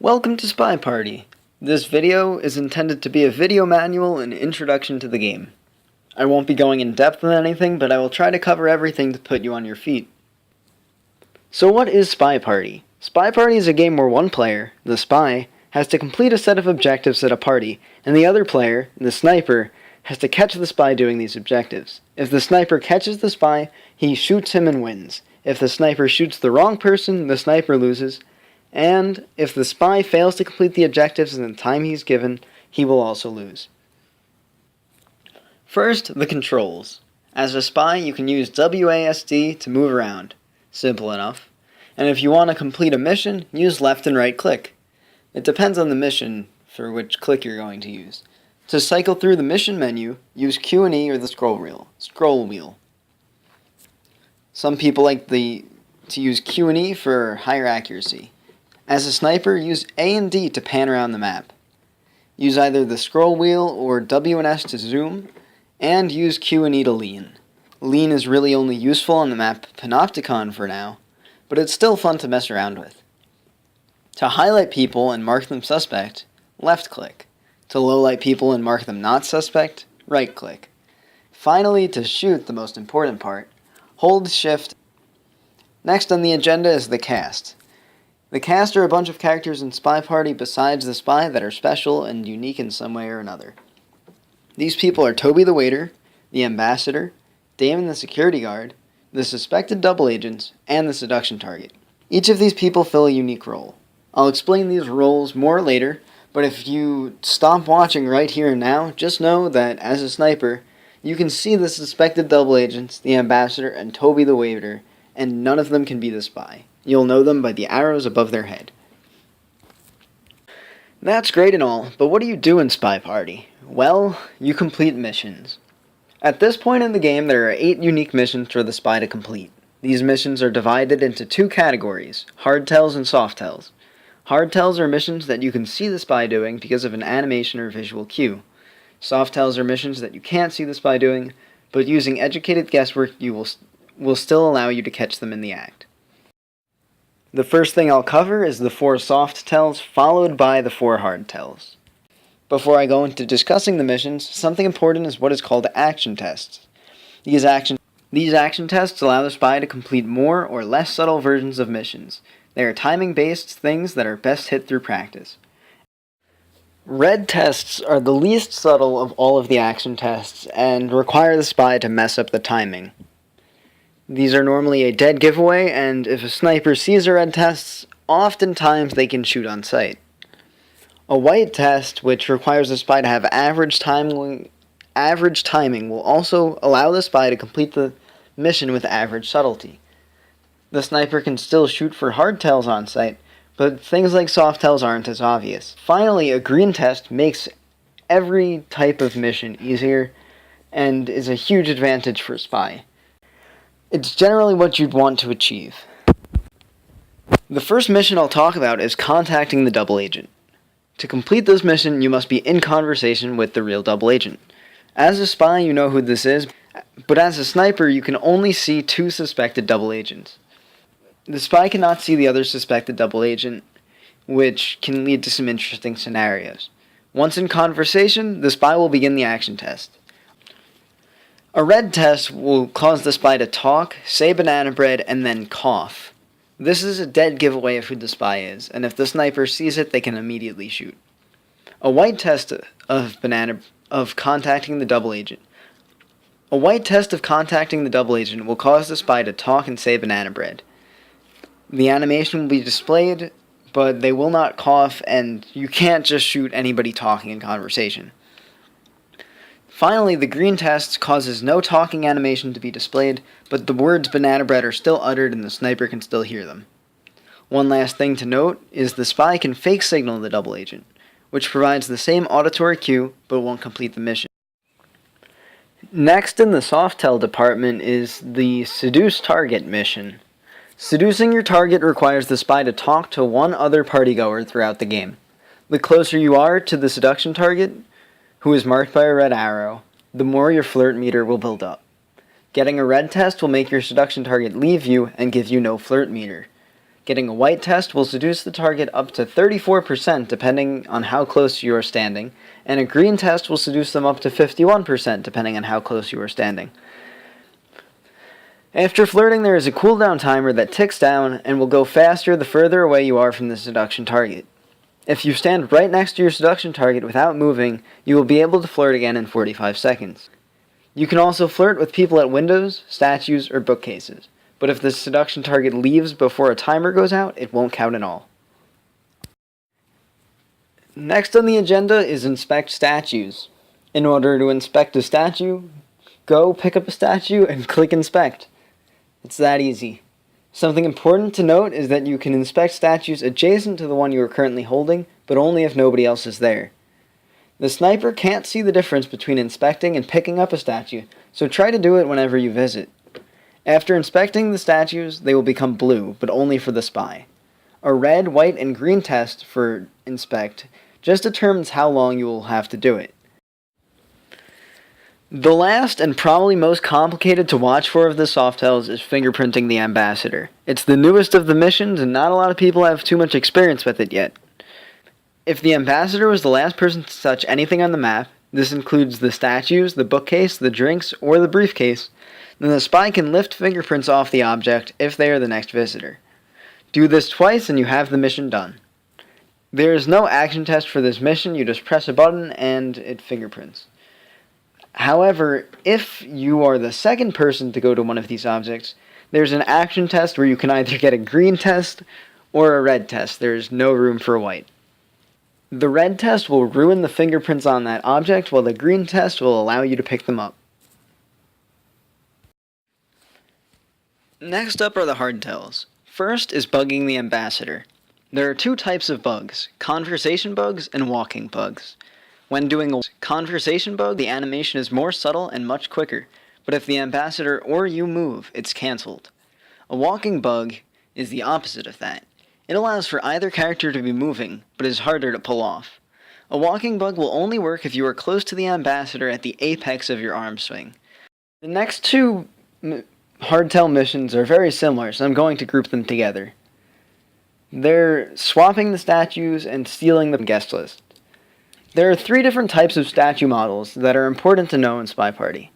Welcome to SpyParty. This video is intended to be a video manual and introduction to the game. I won't be going in depth with anything, but I will try to cover everything to put you on your feet. So what is SpyParty? SpyParty is a game where one player, the spy, has to complete a set of objectives at a party, and the other player, the sniper, has to catch the spy doing these objectives. If the sniper catches the spy, he shoots him and wins. If the sniper shoots the wrong person, the sniper loses. And if the spy fails to complete the objectives in the time he's given, he will also lose. First, the controls. As a spy, you can use WASD to move around. Simple enough. And if you want to complete a mission, use left and right click. It depends on the mission for which click you're going to use. To cycle through the mission menu, use Q and E or the scroll wheel. Some people like to use Q and E for higher accuracy. As a sniper, use A and D to pan around the map. Use either the scroll wheel or W and S to zoom, and use Q and E to lean. Lean is really only useful on the map Panopticon for now, but it's still fun to mess around with. To highlight people and mark them suspect, left click. To lowlight people and mark them not suspect, right click. Finally, to shoot, the most important part, hold shift. Next on the agenda is the cast. The cast are a bunch of characters in SpyParty besides the spy that are special and unique in some way or another. These people are Toby the waiter, the ambassador, Damon the security guard, the suspected double agents, and the seduction target. Each of these people fill a unique role. I'll explain these roles more later, but if you stop watching right here and now, just know that as a sniper, you can see the suspected double agents, the ambassador, and Toby the waiter, and none of them can be the spy. You'll know them by the arrows above their head. That's great and all, but what do you do in SpyParty? Well, you complete missions. At this point in the game, there are 8 unique missions for the spy to complete. These missions are divided into 2 categories, hardtails and softtails. Hardtails are missions that you can see the spy doing because of an animation or visual cue. Softtails are missions that you can't see the spy doing, but using educated guesswork will still allow you to catch them in the act. The first thing I'll cover is the 4 softtails, followed by the 4 hardtails. Before I go into discussing the missions, something important is what is called action tests. These action tests allow the spy to complete more or less subtle versions of missions. They are timing-based things that are best hit through practice. Red tests are the least subtle of all of the action tests and require the spy to mess up the timing. These are normally a dead giveaway, and if a sniper sees the red tests, oftentimes they can shoot on sight. A white test, which requires the spy to have average timing, will also allow the spy to complete the mission with average subtlety. The sniper can still shoot for hardtails on sight, but things like softtails aren't as obvious. Finally, a green test makes every type of mission easier and is a huge advantage for a spy. It's generally what you'd want to achieve. The first mission I'll talk about is contacting the double agent. To complete this mission, you must be in conversation with the real double agent. As a spy, you know who this is, but as a sniper, you can only see 2 suspected double agents. The spy cannot see the other suspected double agent, which can lead to some interesting scenarios. Once in conversation, the spy will begin the action test. A red test will cause the spy to talk, say banana bread, and then cough. This is a dead giveaway of who the spy is, and if the sniper sees it, they can immediately shoot. A white test of contacting the double agent. A white test of contacting the double agent will cause the spy to talk and say banana bread. The animation will be displayed, but they will not cough, and you can't just shoot anybody talking in conversation. Finally, the green test causes no talking animation to be displayed, but the words banana bread are still uttered and the sniper can still hear them. One last thing to note is the spy can fake signal the double agent, which provides the same auditory cue but won't complete the mission. Next in the softtail department is the seduce target mission. Seducing your target requires the spy to talk to one other partygoer throughout the game. The closer you are to the seduction target, who is marked by a red arrow, the more your flirt meter will build up. Getting a red test will make your seduction target leave you and give you no flirt meter. Getting a white test will seduce the target up to 34% depending on how close you are standing, and a green test will seduce them up to 51% depending on how close you are standing. After flirting, there is a cooldown timer that ticks down and will go faster the further away you are from the seduction target. If you stand right next to your seduction target without moving, you will be able to flirt again in 45 seconds. You can also flirt with people at windows, statues, or bookcases, but if the seduction target leaves before a timer goes out, it won't count at all. Next on the agenda is inspect statues. In order to inspect a statue, go pick up a statue and click inspect. It's that easy. Something important to note is that you can inspect statues adjacent to the one you are currently holding, but only if nobody else is there. The sniper can't see the difference between inspecting and picking up a statue, so try to do it whenever you visit. After inspecting the statues, they will become blue, but only for the spy. A red, white, and green test for inspect just determines how long you will have to do it. The last and probably most complicated to watch for of the Softails is fingerprinting the ambassador. It's the newest of the missions and not a lot of people have too much experience with it yet. If the ambassador was the last person to touch anything on the map, this includes the statues, the bookcase, the drinks, or the briefcase, then the spy can lift fingerprints off the object if they are the next visitor. Do this twice and you have the mission done. There is no action test for this mission, you just press a button and it fingerprints. However, if you are the second person to go to one of these objects, there's an action test where you can either get a green test or a red test. There's no room for a white. The red test will ruin the fingerprints on that object, while the green test will allow you to pick them up. Next up are the hardtails. First is bugging the ambassador. There are two types of bugs, conversation bugs and walking bugs. When doing a conversation bug, the animation is more subtle and much quicker, but if the ambassador or you move, it's cancelled. A walking bug is the opposite of that. It allows for either character to be moving, but is harder to pull off. A walking bug will only work if you are close to the ambassador at the apex of your arm swing. The next two hardtail missions are very similar, so I'm going to group them together. They're swapping the statues and stealing the guest list. There are three different types of statue models that are important to know in SpyParty.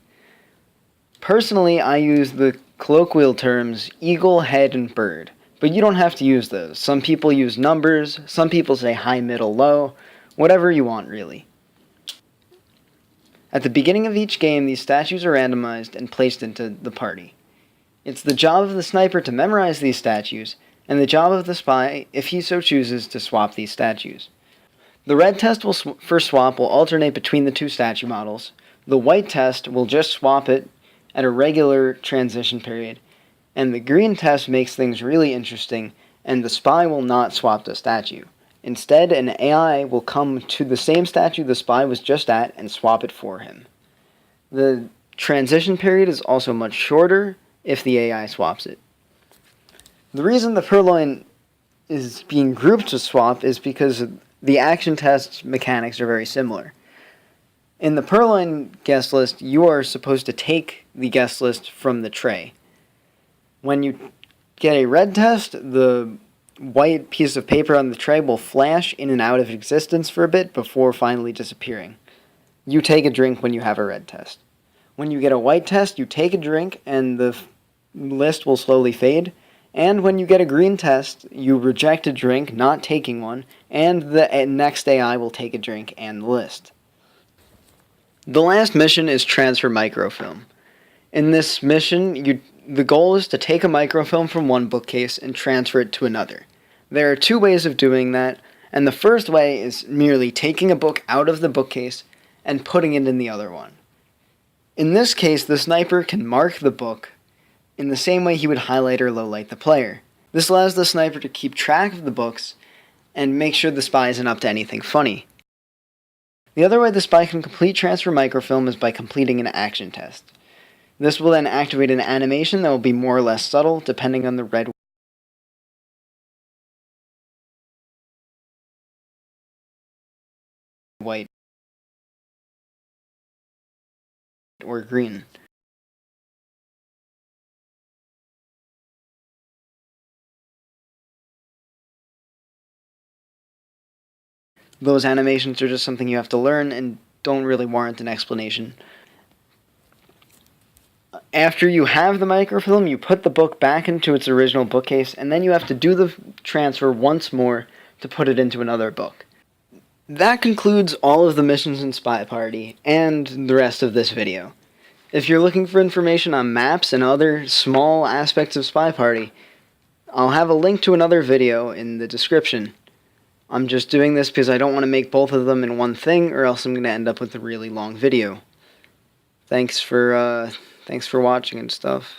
Personally, I use the colloquial terms eagle, head, and bird, but you don't have to use those. Some people use numbers, some people say high, middle, low, whatever you want really. At the beginning of each game, these statues are randomized and placed into the party. It's the job of the sniper to memorize these statues, and the job of the spy, if he so chooses, to swap these statues. The red test for swap will alternate between the two statue models. The white test will just swap it at a regular transition period. And the green test makes things really interesting, and the spy will not swap the statue. Instead, an AI will come to the same statue the spy was just at and swap it for him. The transition period is also much shorter if the AI swaps it. The reason the purloin is being grouped to swap is because the action test mechanics are very similar. In the purloin guest list, you are supposed to take the guest list from the tray. When you get a red test, the white piece of paper on the tray will flash in and out of existence for a bit before finally disappearing. You take a drink when you have a red test. When you get a white test, you take a drink and the list will slowly fade. And when you get a green test, you reject a drink, not taking one, and the next AI will take a drink and the list. The last mission is transfer microfilm. In this mission, the goal is to take a microfilm from one bookcase and transfer it to another. There are two ways of doing that, and the first way is merely taking a book out of the bookcase and putting it in the other one. In this case, the sniper can mark the book in the same way he would highlight or lowlight the player. This allows the sniper to keep track of the books and make sure the spy isn't up to anything funny. The other way the spy can complete transfer microfilm is by completing an action test. This will then activate an animation that will be more or less subtle depending on the red, white, or green. those animations are just something you have to learn and don't really warrant an explanation. After you have the microfilm, you put the book back into its original bookcase, and then you have to do the transfer once more to put it into another book. That concludes all of the missions in SpyParty, and the rest of this video. If you're looking for information on maps and other small aspects of SpyParty, I'll have a link to another video in the description. I'm just doing this because I don't want to make both of them in one thing, or else I'm going to end up with a really long video. Thanks for watching and stuff.